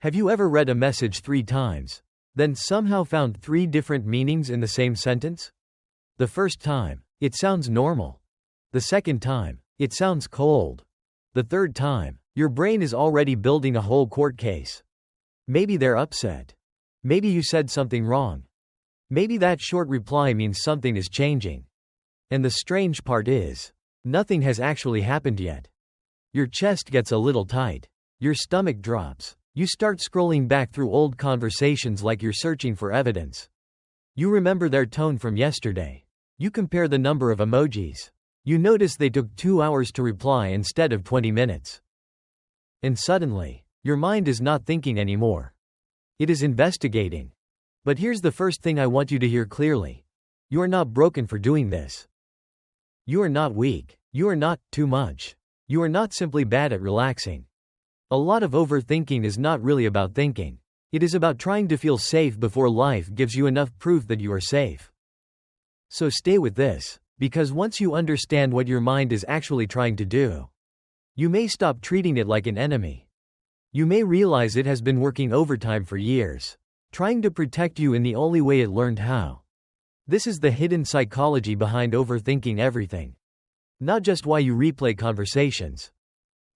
Have you ever read a message 3 times, then somehow found 3 different meanings in the same sentence? The first time, it sounds normal. The second time, it sounds cold. The third time, your brain is already building a whole court case. Maybe they're upset. Maybe you said something wrong. Maybe that short reply means something is changing. And the strange part is, nothing has actually happened yet. Your chest gets a little tight. Your stomach drops. You start scrolling back through old conversations like you're searching for evidence. You remember their tone from yesterday. You compare the number of emojis. You notice they took 2 hours to reply instead of 20 minutes. And suddenly, your mind is not thinking anymore. It is investigating. But here's the first thing I want you to hear clearly. You are not broken for doing this. You are not weak. You are not too much. You are not simply bad at relaxing. A lot of overthinking is not really about thinking. It is about trying to feel safe before life gives you enough proof that you are safe. So stay with this, because once you understand what your mind is actually trying to do, you may stop treating it like an enemy. You may realize it has been working overtime for years, trying to protect you in the only way it learned how. This is the hidden psychology behind overthinking everything. Not just why you replay conversations.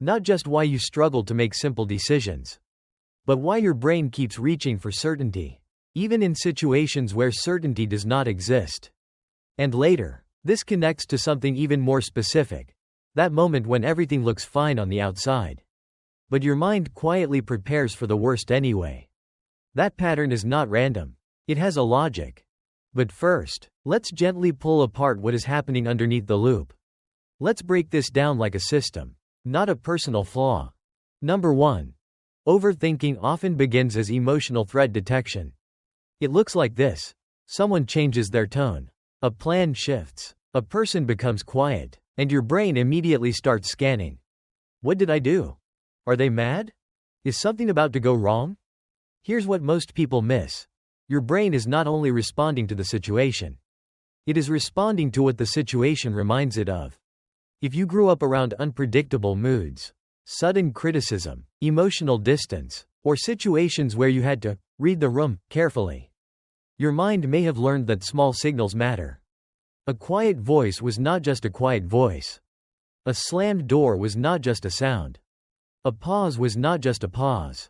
Not just why you struggle to make simple decisions. But why your brain keeps reaching for certainty, even in situations where certainty does not exist. And later, this connects to something even more specific. That moment when everything looks fine on the outside. But your mind quietly prepares for the worst anyway. That pattern is not random. It has a logic. But first, let's gently pull apart what is happening underneath the loop. Let's break this down like a system, not a personal flaw. Number 1. Overthinking often begins as emotional threat detection. It looks like this. Someone changes their tone. A plan shifts. A person becomes quiet. And your brain immediately starts scanning. What did I do? Are they mad? Is something about to go wrong? Here's what most people miss. Your brain is not only responding to the situation. It is responding to what the situation reminds it of. If you grew up around unpredictable moods, sudden criticism, emotional distance, or situations where you had to read the room carefully, your mind may have learned that small signals matter. A quiet voice was not just a quiet voice. A slammed door was not just a sound. A pause was not just a pause.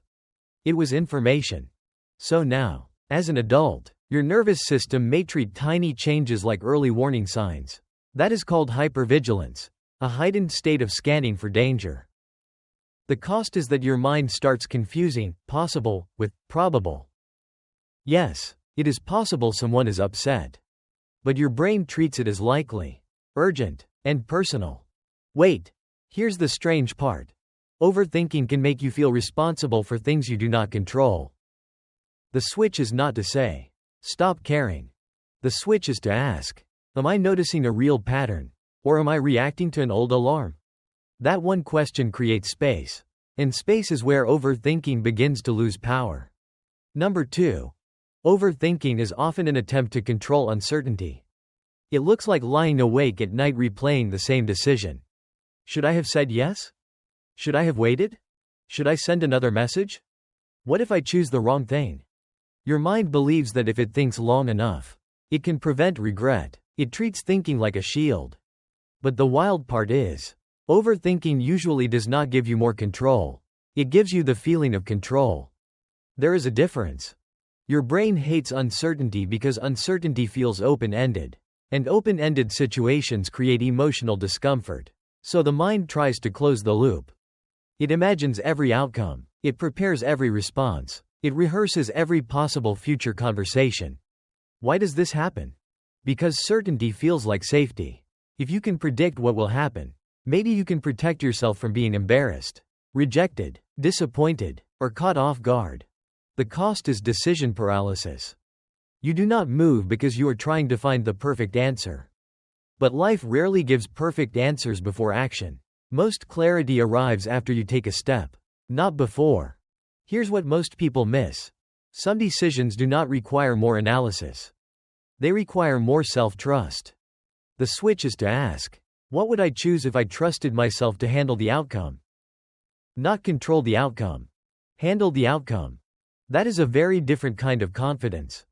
It was information. So now, as an adult, your nervous system may treat tiny changes like early warning signs. That is called hypervigilance, a heightened state of scanning for danger. The cost is that your mind starts confusing possible with probable. Yes, it is possible someone is upset. But your brain treats it as likely, urgent, and personal. Wait, here's the strange part. Overthinking can make you feel responsible for things you do not control. The switch is not to say, stop caring. The switch is to ask, am I noticing a real pattern? Or am I reacting to an old alarm? That one question creates space. And space is where overthinking begins to lose power. Number 2. Overthinking is often an attempt to control uncertainty. It looks like lying awake at night replaying the same decision. Should I have said yes? Should I have waited? Should I send another message? What if I choose the wrong thing? Your mind believes that if it thinks long enough, it can prevent regret. It treats thinking like a shield. But the wild part is, overthinking usually does not give you more control. It gives you the feeling of control. There is a difference. Your brain hates uncertainty because uncertainty feels open-ended. And open-ended situations create emotional discomfort. So the mind tries to close the loop. It imagines every outcome. It prepares every response. It rehearses every possible future conversation. Why does this happen? Because certainty feels like safety. If you can predict what will happen, maybe you can protect yourself from being embarrassed, rejected, disappointed, or caught off guard. The cost is decision paralysis. You do not move because you are trying to find the perfect answer. But life rarely gives perfect answers before action. Most clarity arrives after you take a step, not before. Here's what most people miss. Some decisions do not require more analysis. They require more self-trust. The switch is to ask, what would I choose if I trusted myself to handle the outcome? Not control the outcome. Handle the outcome. That is a very different kind of confidence.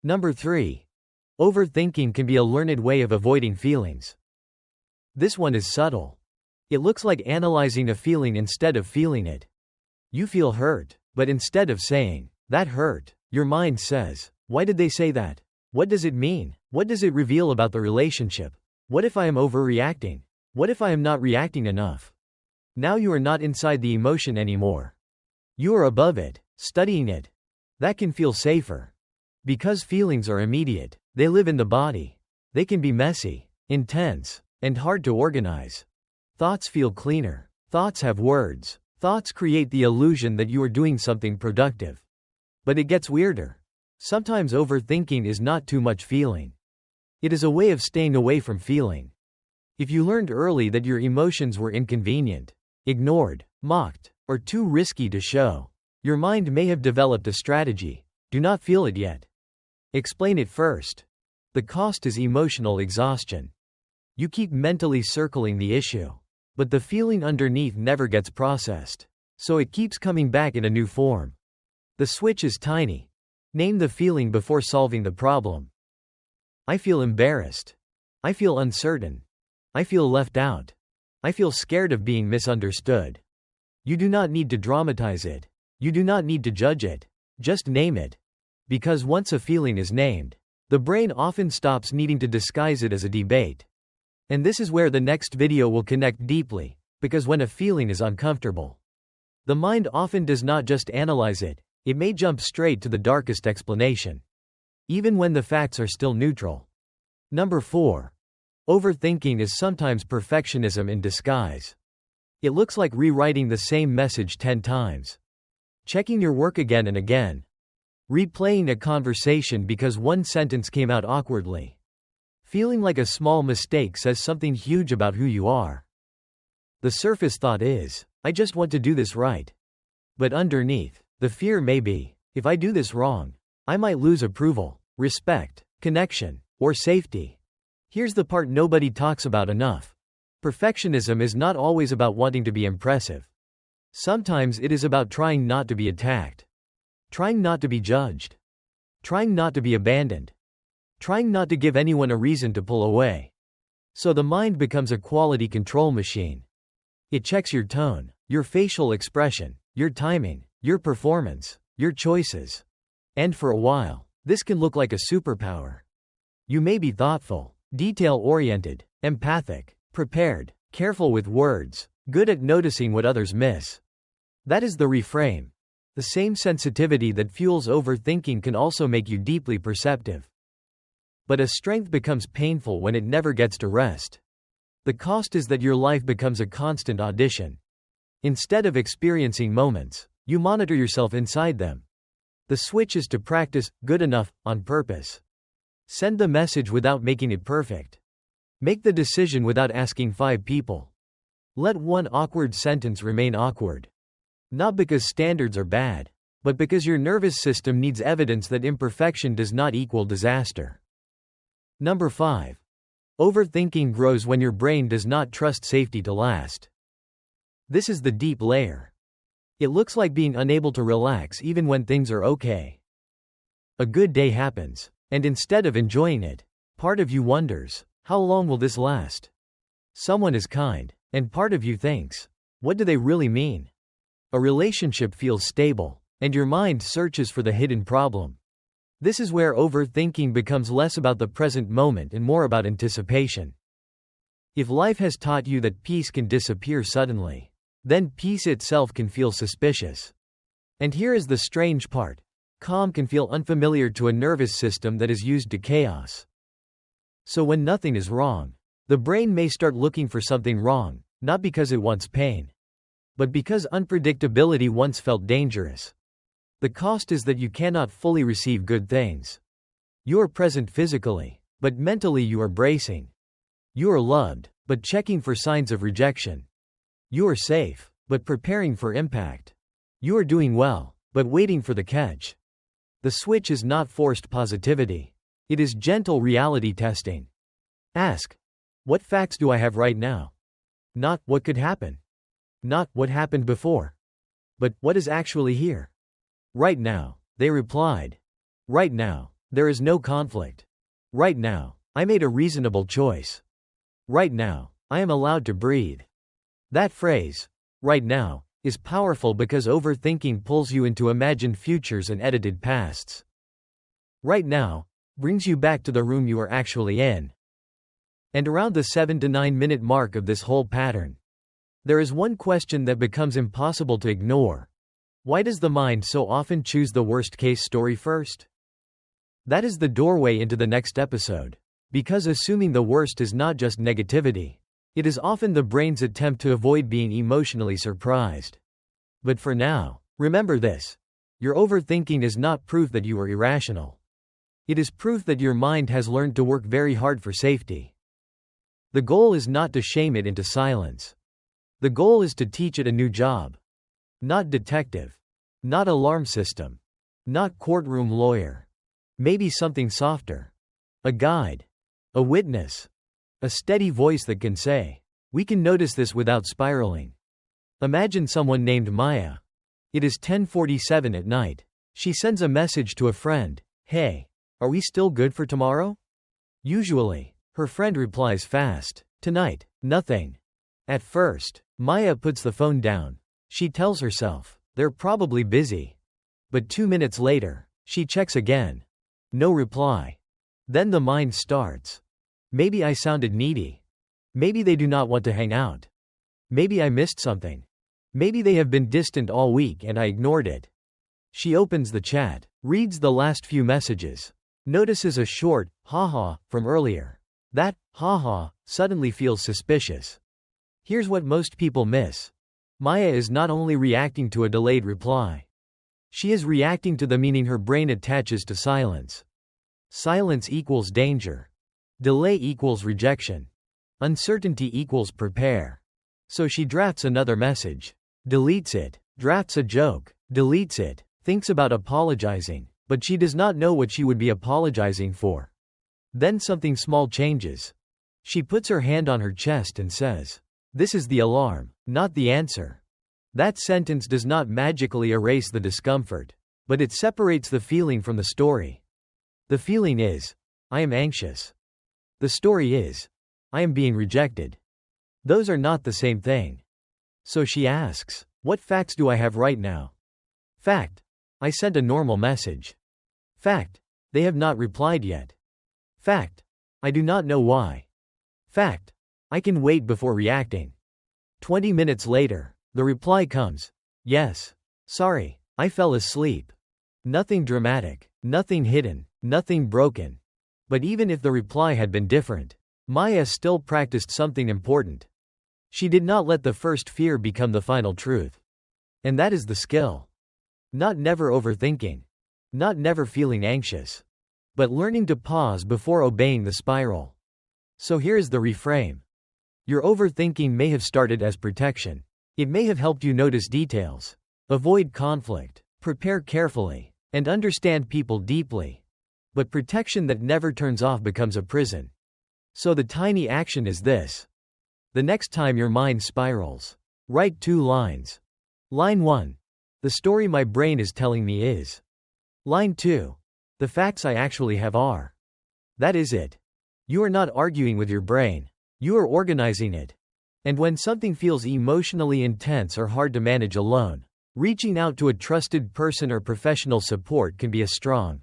Number 3. Overthinking can be a learned way of avoiding feelings. This one is subtle. It looks like analyzing a feeling instead of feeling it. You feel hurt, but instead of saying, "That hurt," your mind says, "Why did they say that? What does it mean? What does it reveal about the relationship? What if I am overreacting? What if I am not reacting enough?" Now you are not inside the emotion anymore. You are above it, studying it. That can feel safer. Because feelings are immediate, they live in the body. They can be messy, intense, and hard to organize. Thoughts feel cleaner. Thoughts have words. Thoughts create the illusion that you are doing something productive. But it gets weirder. Sometimes overthinking is not too much feeling. It is a way of staying away from feeling. If you learned early that your emotions were inconvenient, ignored, mocked, or too risky to show, your mind may have developed a strategy. Do not feel it yet. Explain it first. The cost is emotional exhaustion. You keep mentally circling the issue, but the feeling underneath never gets processed, so it keeps coming back in a new form. The switch is tiny. Name the feeling before solving the problem. I feel embarrassed. I feel uncertain. I feel left out. I feel scared of being misunderstood. You do not need to dramatize it. You do not need to judge it. Just name it. Because once a feeling is named, the brain often stops needing to disguise it as a debate. And this is where the next video will connect deeply, because when a feeling is uncomfortable, the mind often does not just analyze it, it may jump straight to the darkest explanation, even when the facts are still neutral. Number 4. Overthinking is sometimes perfectionism in disguise. It looks like rewriting the same message 10 times. Checking your work again and again. Replaying a conversation because one sentence came out awkwardly. Feeling like a small mistake says something huge about who you are. The surface thought is, I just want to do this right. But underneath, the fear may be, if I do this wrong, I might lose approval, respect, connection, or safety. Here's the part nobody talks about enough. Perfectionism is not always about wanting to be impressive. Sometimes it is about trying not to be attacked. Trying not to be judged. Trying not to be abandoned. Trying not to give anyone a reason to pull away. So the mind becomes a quality control machine. It checks your tone, your facial expression, your timing, your performance, your choices. And for a while, this can look like a superpower. You may be thoughtful, detail-oriented, empathic, prepared, careful with words, good at noticing what others miss. That is the reframe. The same sensitivity that fuels overthinking can also make you deeply perceptive. But a strength becomes painful when it never gets to rest. The cost is that your life becomes a constant audition. Instead of experiencing moments, you monitor yourself inside them. The switch is to practice good enough on purpose. Send the message without making it perfect. Make the decision without asking 5 people. Let one awkward sentence remain awkward. Not because standards are bad, but because your nervous system needs evidence that imperfection does not equal disaster. Number 5. Overthinking grows when your brain does not trust safety to last. This is the deep layer. It looks like being unable to relax even when things are okay. A good day happens, and instead of enjoying it, part of you wonders, how long will this last? Someone is kind, and part of you thinks, what do they really mean? A relationship feels stable, and your mind searches for the hidden problem. This is where overthinking becomes less about the present moment and more about anticipation. If life has taught you that peace can disappear suddenly, then peace itself can feel suspicious. And here is the strange part. Calm can feel unfamiliar to a nervous system that is used to chaos. So when nothing is wrong, the brain may start looking for something wrong, not because it wants pain, but because unpredictability once felt dangerous. The cost is that you cannot fully receive good things. You are present physically, but mentally you are bracing. You are loved, but checking for signs of rejection. You are safe, but preparing for impact. You are doing well, but waiting for the catch. The switch is not forced positivity. It is gentle reality testing. Ask, what facts do I have right now? Not, what could happen? Not, what happened before? But what is actually here? Right now, they replied. Right now, there is no conflict. Right now, I made a reasonable choice. Right now, I am allowed to breathe. That phrase, right now, is powerful because overthinking pulls you into imagined futures and edited pasts. Right now brings you back to the room you are actually in. And around the 7 to 9 minute mark of this whole pattern, there is one question that becomes impossible to ignore. Why does the mind so often choose the worst case story first? That is the doorway into the next episode. Because assuming the worst is not just negativity. It is often the brain's attempt to avoid being emotionally surprised. But for now, remember this. Your overthinking is not proof that you are irrational. It is proof that your mind has learned to work very hard for safety. The goal is not to shame it into silence. The goal is to teach it a new job. Not detective. Not alarm system. Not courtroom lawyer. Maybe something softer. A guide. A witness. A steady voice that can say, we can notice this without spiraling. Imagine someone named Maya. It is 10:47 at night. She sends a message to a friend. Hey, are we still good for tomorrow? Usually, her friend replies fast. Tonight, nothing. At first, Maya puts the phone down. She tells herself, they're probably busy. But 2 minutes later, she checks again. No reply. Then the mind starts. Maybe I sounded needy. Maybe they do not want to hang out. Maybe I missed something. Maybe they have been distant all week and I ignored it. She opens the chat, reads the last few messages, notices a short, haha, from earlier. That, haha, suddenly feels suspicious. Here's what most people miss. Maya is not only reacting to a delayed reply. She is reacting to the meaning her brain attaches to silence. Silence equals danger. Delay equals rejection. Uncertainty equals prepare. So she drafts another message. Deletes it. Drafts a joke. Deletes it. Thinks about apologizing, but she does not know what she would be apologizing for. Then something small changes. She puts her hand on her chest and says, this is the alarm, not the answer. That sentence does not magically erase the discomfort, but it separates the feeling from the story. The feeling is, I am anxious. The story is, I am being rejected. Those are not the same thing. So she asks, what facts do I have right now? Fact, I sent a normal message. Fact, they have not replied yet. Fact, I do not know why. Fact, I can wait before reacting. 20 minutes later, the reply comes. Yes. Sorry, I fell asleep. Nothing dramatic, nothing hidden, nothing broken. But even if the reply had been different, Maya still practiced something important. She did not let the first fear become the final truth. And that is the skill. Not never overthinking. Not never feeling anxious. But learning to pause before obeying the spiral. So here is the reframe. Your overthinking may have started as protection. It may have helped you notice details, avoid conflict, prepare carefully, and understand people deeply. But protection that never turns off becomes a prison. So the tiny action is this. The next time your mind spirals, write 2 lines. Line 1. The story my brain is telling me is. Line 2. The facts I actually have are. That is it. You are not arguing with your brain. You are organizing it. And when something feels emotionally intense or hard to manage alone, reaching out to a trusted person or professional support can be a strong,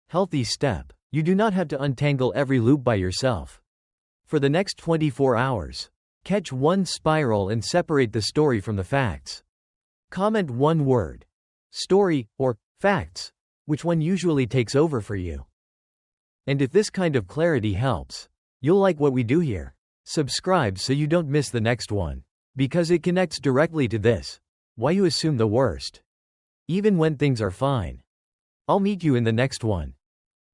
healthy step. You do not have to untangle every loop by yourself. For the next 24 hours, catch one spiral and separate the story from the facts. Comment one word. Story, or facts. Which one usually takes over for you? And if this kind of clarity helps, you'll like what we do here. Subscribe so you don't miss the next one. Because it connects directly to this. Why you assume the worst. Even when things are fine. I'll meet you in the next one.